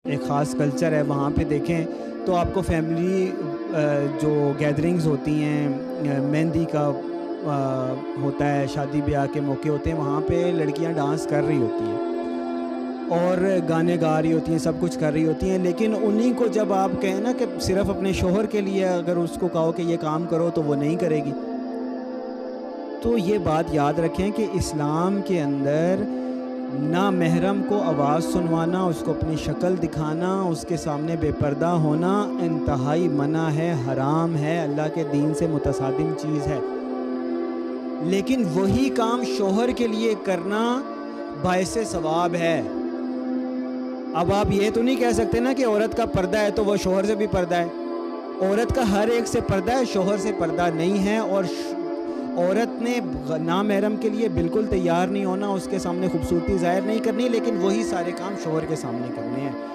एक ख़ास कल्चर है वहाँ पे देखें तो आपको फैमिली जो गैदरिंग्स होती हैं, मेहंदी का होता है, शादी ब्याह के मौके होते हैं, वहाँ पे लड़कियाँ डांस कर रही होती हैं और गाने गा रही होती हैं, सब कुछ कर रही होती हैं। लेकिन उन्हीं को जब आप कहें ना कि सिर्फ़ अपने शौहर के लिए अगर उसको कहो कि ये काम करो तो वो नहीं करेगी। तो ये बात याद रखें कि इस्लाम के अंदर नामहरम को आवाज़ सुनवाना, उसको अपनी शक्ल दिखाना, उसके सामने बेपर्दा होना इंतहाई मना है, हराम है, अल्लाह के दीन से मुतसादिम चीज़ है। लेकिन वही काम शौहर के लिए करना बाइसे सवाब है। अब आप ये तो नहीं कह सकते ना कि औरत का पर्दा है तो वो शौहर से भी पर्दा है। औरत का हर एक से पर्दा है, शौहर से पर्दा नहीं है। और औरत ने नामहरम के लिए बिल्कुल तैयार नहीं होना, उसके सामने खूबसूरती ज़ाहिर नहीं करनी, लेकिन वही सारे काम शौहर के सामने करने हैं।